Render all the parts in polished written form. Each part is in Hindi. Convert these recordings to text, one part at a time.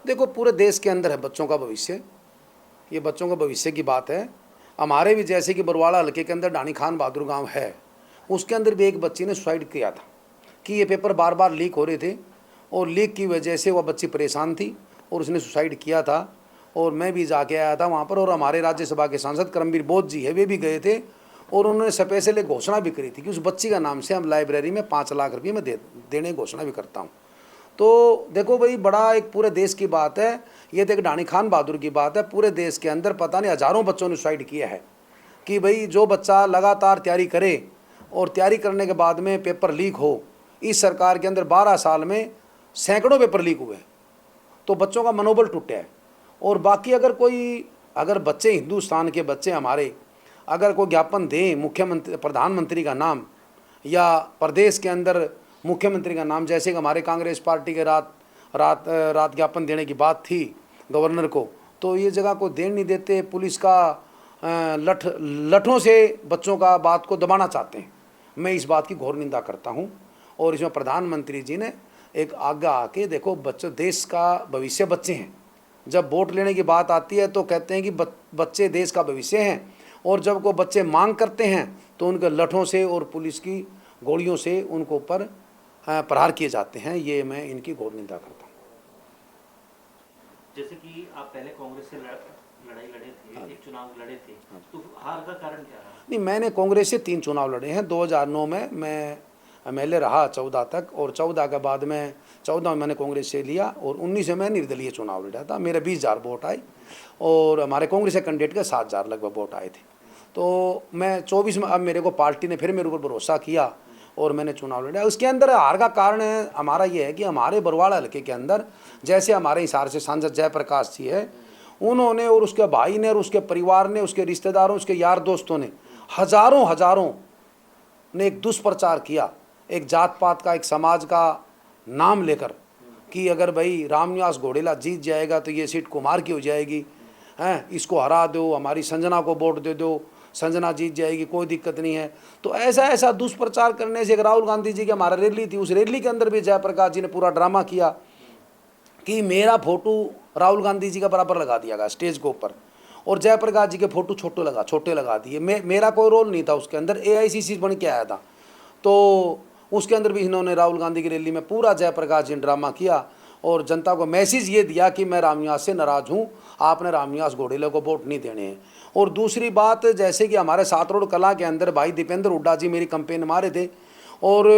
देखो पूरे देश के अंदर है बच्चों का भविष्य, ये बच्चों का भविष्य की बात है। हमारे भी जैसे कि बरवाड़ा हल्के के अंदर डानी खान बहादुर गांव है, उसके अंदर भी एक बच्ची ने सुसाइड किया था कि ये पेपर बार बार लीक हो रहे थे और लीक की वजह से वह बच्ची परेशान थी और उसने सुसाइड किया था। और मैं भी जाके आया था वहाँ पर, और हमारे राज्यसभा के सांसद करमवीर बोध जी है, वे भी गए थे और उन्होंने स्पेशल एक घोषणा भी करी थी कि उस बच्ची का नाम से हम लाइब्रेरी में 5 लाख रुपये में देने की घोषणा भी करता हूँ। तो देखो भाई, बड़ा एक पूरे देश की बात है, ये तो एक डानी खान बहादुर की बात है। पूरे देश के अंदर पता नहीं हज़ारों बच्चों ने सुसाइड किया है कि भाई जो बच्चा लगातार तैयारी करे और तैयारी करने के बाद में पेपर लीक हो। इस सरकार के अंदर 12 साल में सैकड़ों पेपर लीक हुए, तो बच्चों का मनोबल टूटा है। और बाकी अगर बच्चे हिंदुस्तान के बच्चे हमारे अगर कोई ज्ञापन दें मुख्यमंत्री प्रधानमंत्री का नाम या प्रदेश के अंदर मुख्यमंत्री का नाम, जैसे कि हमारे कांग्रेस पार्टी के रात ज्ञापन देने की बात थी गवर्नर को, तो ये जगह को देने नहीं देते। पुलिस का लठों से बच्चों का बात को दबाना चाहते हैं। मैं इस बात की घोर निंदा करता हूँ। और इसमें प्रधानमंत्री जी ने एक आगे आके, देखो बच्चों, देश का भविष्य बच्चे हैं। जब वोट लेने की बात आती है तो कहते हैं कि बच्चे देश का भविष्य हैं, और जब को बच्चे मांग करते हैं तो उनके लठों से और पुलिस की गोलियों से उनको ऊपर प्रहार किए जाते हैं। ये मैं इनकी घोर निंदा करता हूँ। जैसे कि आप पहले कांग्रेस से लड़ाई लड़े थे, एक चुनाव लड़े थे, तो हार का कारण क्या रहा? नहीं, मैंने कांग्रेस से 3 चुनाव लड़े हैं। 2009 में मैं MLA रहा 14 तक, और 14 के बाद में 14 में मैंने कांग्रेस से लिया, और 19 में मैं निर्दलीय चुनाव लड़ा था। मेरे 20,000 वोट आए और हमारे कांग्रेस के कैंडिडेट के 7,000 लगभग वोट आए थे। तो मैं 24 में, अब मेरे को पार्टी ने फिर मेरे ऊपर भरोसा किया और मैंने चुनाव लड़ा। उसके अंदर हार का कारण हमारा ये है कि हमारे बरवाड़ा हल्के के अंदर, जैसे हमारे हिसार से सांसद जयप्रकाश जी है, उन्होंने और उसके भाई ने और उसके परिवार ने, उसके रिश्तेदारों, उसके यार दोस्तों ने हजारों ने एक दुष्प्रचार किया, एक जात पात का, एक समाज का नाम लेकर, कि अगर भाई रामनिवास घोड़ेला जीत जाएगा तो ये सीट कुमार की हो जाएगी, हैं, इसको हरा दो, हमारी संजना को वोट दे दो, संजना जीत जाएगी, कोई दिक्कत नहीं है। तो ऐसा दुष्प्रचार करने से, एक राहुल गांधी जी की हमारा रैली थी, उस रैली के अंदर भी जयप्रकाश जी ने पूरा ड्रामा किया कि मेरा फोटो राहुल गांधी जी का बराबर लगा दिया गया स्टेज के ऊपर, और जयप्रकाश जी के फोटो छोटे लगा दिए। मेरा कोई रोल नहीं था उसके अंदर, AICC बन के आया था। तो उसके अंदर भी इन्होंने राहुल गांधी की रैली में पूरा जयप्रकाश जी ने ड्रामा किया और जनता को मैसेज ये दिया कि मैं रामनिवास से नाराज़ हूँ, आपने रामनिवास घोड़ेले को वोट नहीं देने हैं। और दूसरी बात, जैसे कि हमारे 7 रोड कला के अंदर भाई दीपेंद्र हुड्डा जी मेरी कंपेन मारे थे, और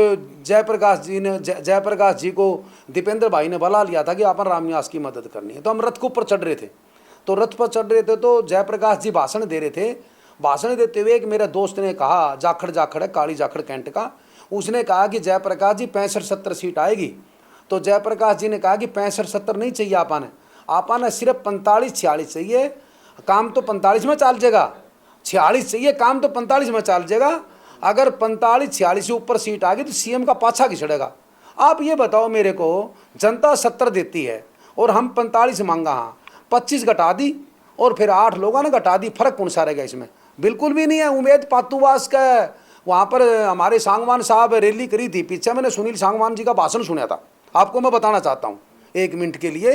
जयप्रकाश जी को दीपेंद्र भाई ने बुला लिया था कि अपन रामनिवास की मदद करनी है। तो हम रथ के ऊपर चढ़ रहे थे, तो जयप्रकाश जी भाषण दे रहे थे। भाषण देते हुए एक मेरे दोस्त ने कहा, जाखड़ है, काली जाखड़ कैंट का, उसने कहा कि जयप्रकाश जी 65-70 सीट आएगी। तो जयप्रकाश जी ने कहा कि 65-70 नहीं चाहिए, आपा ने सिर्फ 45-46 चाहिए, काम तो 45 में चल जाएगा, 46 चाहिए, काम तो 45 में चल जाएगा। अगर 45-46 से ऊपर सीट आ गई तो CM का पाछा खिंचड़ेगा। आप ये बताओ मेरे को, जनता 70 देती है और हम 45 मांगा, हाँ 25 घटा दी और फिर 8 लोगों ने घटा दी, फर्क कौन सा रहेगा इसमें? बिल्कुल भी नहीं है। उमेद पातुवास का वहाँ पर हमारे सांगवान साहब रैली करी थी, पीछे मैंने सुनील सांगवान जी का भाषण सुना था, आपको मैं बताना चाहता हूँ 1 मिनट के लिए।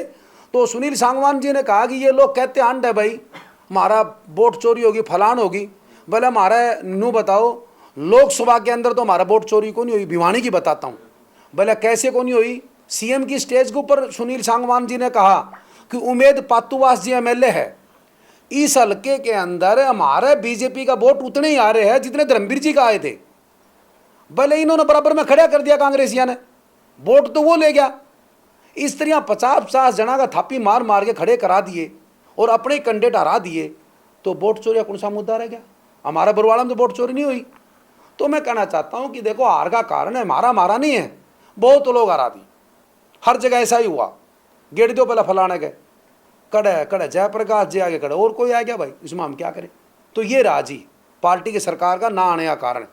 तो सुनील सांगवान जी ने कहा कि ये लोग कहते आंड है भाई, हमारा वोट चोरी होगी, फलान होगी। बोले हमारे नू बताओ, लोकसभा के अंदर तो हमारा वोट चोरी को नहीं हुई, भिवानी की बताता हूँ। बोले कैसे को नहीं हुई? CM की स्टेज के ऊपर सुनील सांगवान जी ने कहा कि उमेद पातुवास जी MLA है, इस हल्के के अंदर हमारे BJP का वोट उतने ही आ रहे हैं जितने धर्मवीर जी का आए थे। भले इन्होंने बराबर में खड़ा कर दिया कांग्रेसिया ने, वोट तो वो ले गया। इस तरह 50-50 जना का थापी मार के खड़े करा दिए और अपने कैंडिडेट हरा दिए, तो वोट चोरी कौन सा मुद्दा रह गया? हमारे बरवाड़ा में तो वोट चोरी नहीं हुई। तो मैं कहना चाहता हूं कि देखो, हार का कारण है मारा नहीं है, बहुत लोग हरा दी, हर जगह ऐसा ही हुआ। गेट दो पहले फलाने के कड़े जयप्रकाश जी आगे खड़े, और कोई आ गया भाई, इसमें हम क्या करें? तो ये राजी पार्टी की सरकार का ना आने का कारण।